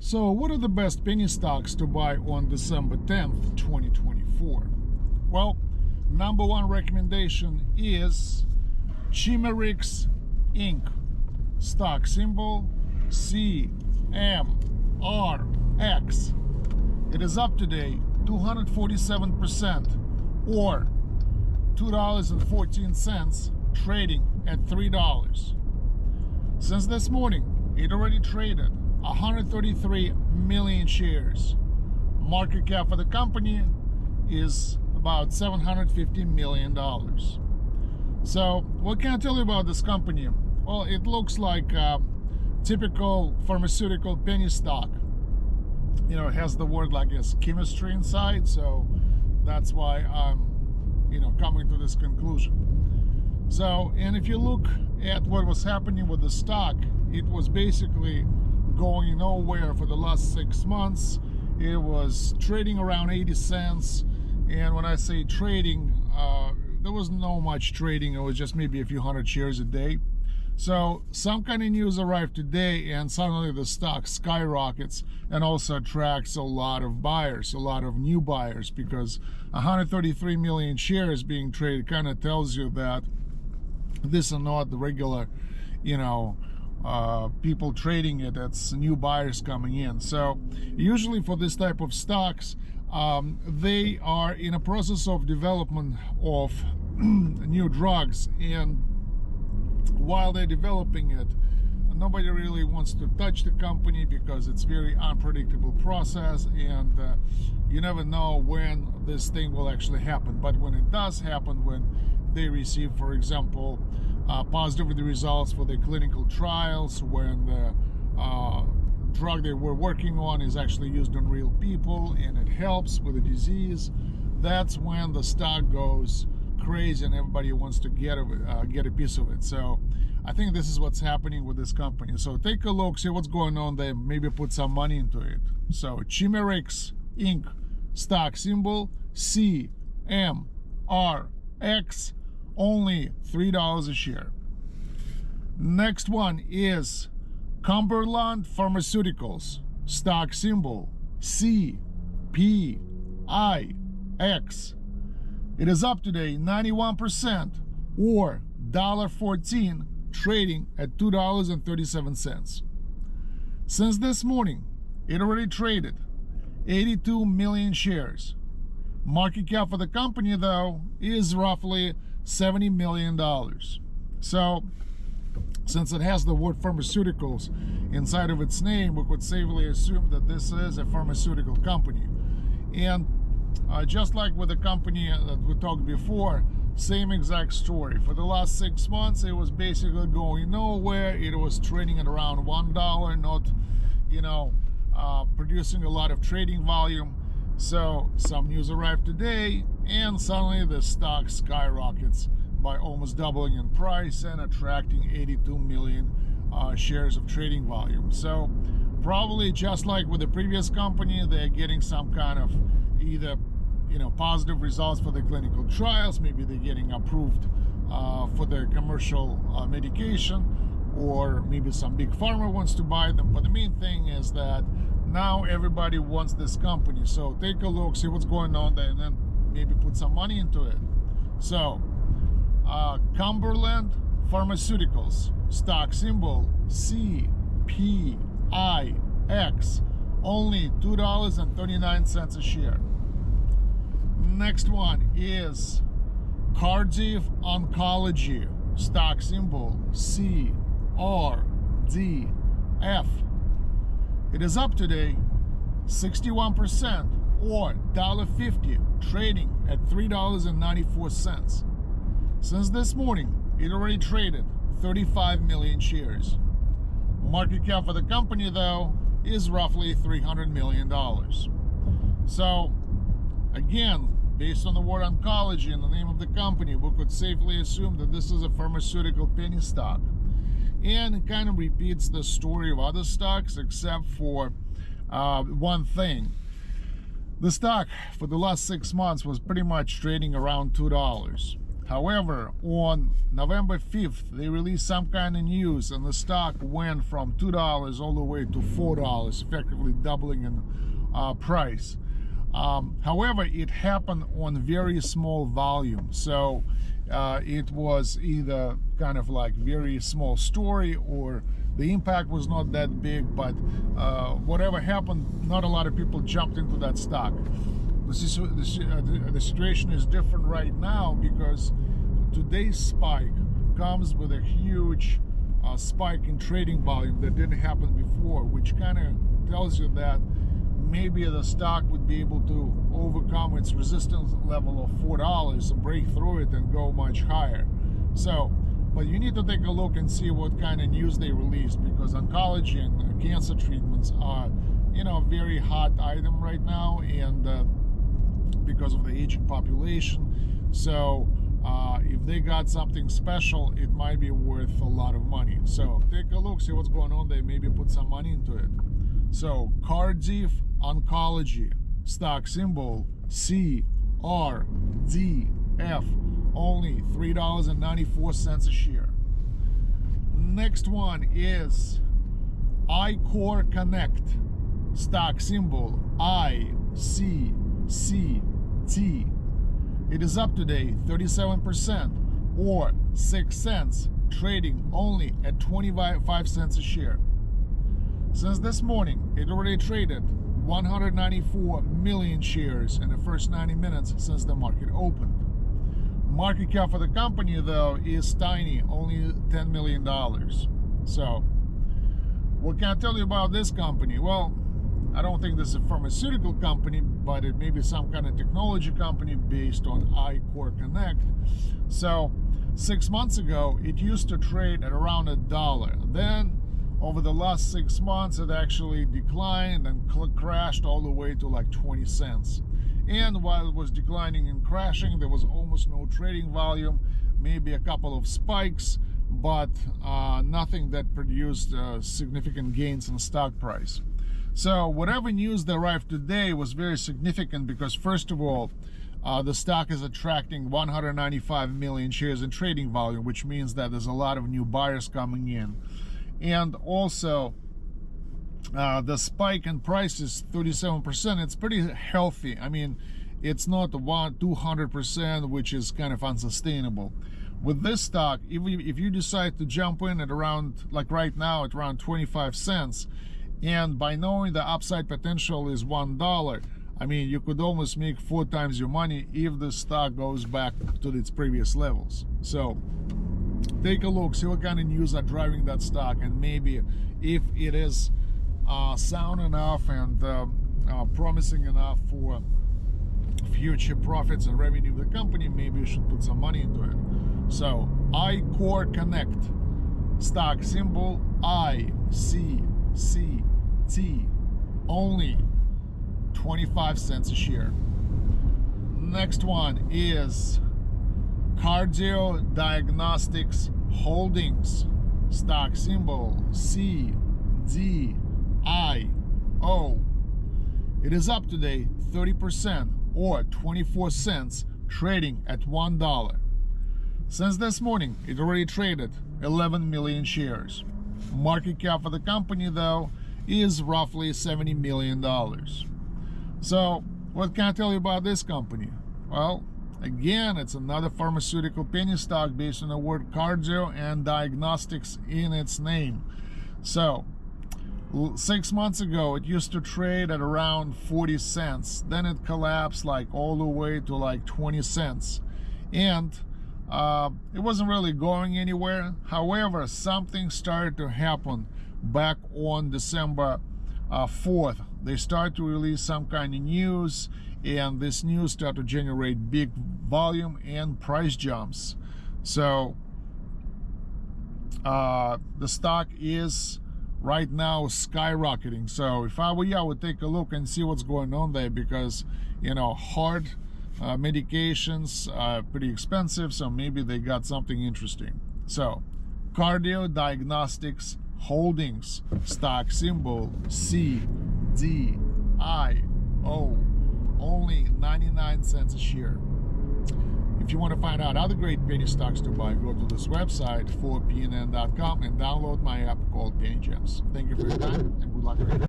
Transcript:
So what are the best penny stocks to buy on December 10th, 2024? Well, number one recommendation is Chimerix Inc. Stock symbol CMRX. It is up today 247% or $2.14, trading at $3. Since this morning, it already traded 133 million shares. Market cap for the company is about $750 million. So what can I tell you about this company? Well, it looks like a typical pharmaceutical penny stock. You know, it has the word, like, as chemistry inside, so that's why I'm coming to this conclusion. So, and if you look at what was happening with the stock, it was basically going nowhere for the last 6 months. It was trading around 80 cents, and when I say trading, there was no much trading. It was just maybe a few hundred shares a day. So some kind of news arrived today, and suddenly the stock skyrockets and also attracts a lot of buyers, a lot of new buyers, because 133 million shares being traded kind of tells you that this is not the regular, people trading it. It's new buyers coming in. So usually for this type of stocks, they are in a process of development of new drugs, and while they're developing it, nobody really wants to touch the company because it's very unpredictable process, and you never know when this thing will actually happen. But when it does happen, when they receive, for example, positive results for the clinical trials, when the drug they were working on is actually used on real people and it helps with the disease, that's when the stock goes crazy and everybody wants to get a piece of it. So I think this is what's happening with this company. So take a look, see what's going on there, maybe put some money into it. So Chimerix Inc. Stock symbol CMRX, only $3 a share. Next one is Cumberland Pharmaceuticals. Stock symbol CPIX. It is up today 91% or $1.14, trading at $2.37. Since this morning, it already traded 82 million shares. Market cap for the company, though, is roughly $70 million. So since it has the word pharmaceuticals inside of its name, we could safely assume that this is a pharmaceutical company. And just like with the company that we talked before, same exact story. For the last 6 months, it was basically going nowhere. It was trading at around $1, not, producing a lot of trading volume. So some news arrived today, and suddenly the stock skyrockets by almost doubling in price and attracting 82 million shares of trading volume. So probably just like with the previous company, they're getting some kind of either positive results for the clinical trials, maybe they're getting approved for their commercial medication, or maybe some big pharma wants to buy them. But the main thing is that now everybody wants this company. So take a look, see what's going on there, and then maybe put some money into it. So Cumberland Pharmaceuticals, stock symbol CPIX, only $2.39 a share. Next one is Cardiff Oncology, stock symbol CRDF. It is up today 61% or $1.50, trading at $3.94. Since this morning, it already traded 35 million shares. Market cap for the company, though, is roughly $300 million. So again, based on the word oncology and the name of the company, we could safely assume that this is a pharmaceutical penny stock. And it kind of repeats the story of other stocks, except for one thing. The stock for the last 6 months was pretty much trading around $2. However, on November 5th, they released some kind of news and the stock went from $2 all the way to $4, effectively doubling in price. However, it happened on very small volume. So it was either kind of like very small story or the impact was not that big, but whatever happened, not a lot of people jumped into that stock. The situation is different right now because today's spike comes with a huge spike in trading volume that didn't happen before, which kind of tells you that maybe the stock would be able to overcome its resistance level of $4 and break through it and go much higher. So, but you need to take a look and see what kind of news they released, because oncology and cancer treatments are, you know, a very hot item right now, and because of the aging population. So if they got something special, it might be worth a lot of money. So take a look, see what's going on there, maybe put some money into it. So Cardiff Oncology, stock symbol CRDF, only $3.94 a share. Next one is iCore Connect, stock symbol ICCT. It is up today 37% or 6 cents, trading only at 25 cents a share. Since this morning, it already traded 194 million shares in the first 90 minutes since the market opened. Market cap for the company, though, is tiny, only $10 million. So, what can I tell you about this company? Well, I don't think this is a pharmaceutical company, but it may be some kind of technology company based on iCore Connect. So, 6 months ago, it used to trade at around $1. Then, over the last 6 months, it actually declined and crashed all the way to like 20 cents. And while it was declining and crashing, there was almost no trading volume, maybe a couple of spikes, but nothing that produced significant gains in stock price. So whatever news that arrived today was very significant because, first of all, the stock is attracting 195 million shares in trading volume, which means that there's a lot of new buyers coming in. And also, the spike in price is 37%. It's pretty healthy. I mean, it's not 200%, which is kind of unsustainable. With this stock, if you decide to jump in at around, like right now, at around 25 cents, and by knowing the upside potential is $1, I mean, you could almost make 4 times your money if the stock goes back to its previous levels. So take a look, see what kind of news are driving that stock, and maybe if it is sound enough and promising enough for future profits and revenue of the company, maybe you should put some money into it. So iCore Connect, stock symbol ICCT, only 25 cents a share. Next one is Cardio Diagnostics Holdings, stock symbol CDIO. It is up today 30% or 24 cents, trading at $1. Since this morning, it already traded 11 million shares. Market cap for the company, though, is roughly $70 million. So, what can I tell you about this company? Well, again, it's another pharmaceutical penny stock based on the word cardio and diagnostics in its name. So, 6 months ago, it used to trade at around 40 cents. Then it collapsed like all the way to like 20 cents. And it wasn't really going anywhere. However, something started to happen back on December 4th. They started to release some kind of news, and this news started to generate big volume and price jumps. So the stock is right now skyrocketing. So if I were you, I would take a look and see what's going on there, because, you know, hard medications are pretty expensive, so maybe they got something interesting. So Cardio Diagnostics Holdings, stock symbol CDIO, only 99 cents a share. If you want to find out other great penny stocks to buy, go to this website, 4pnn.com, and download my app called Penny Gems. Thank you for your time, and good luck.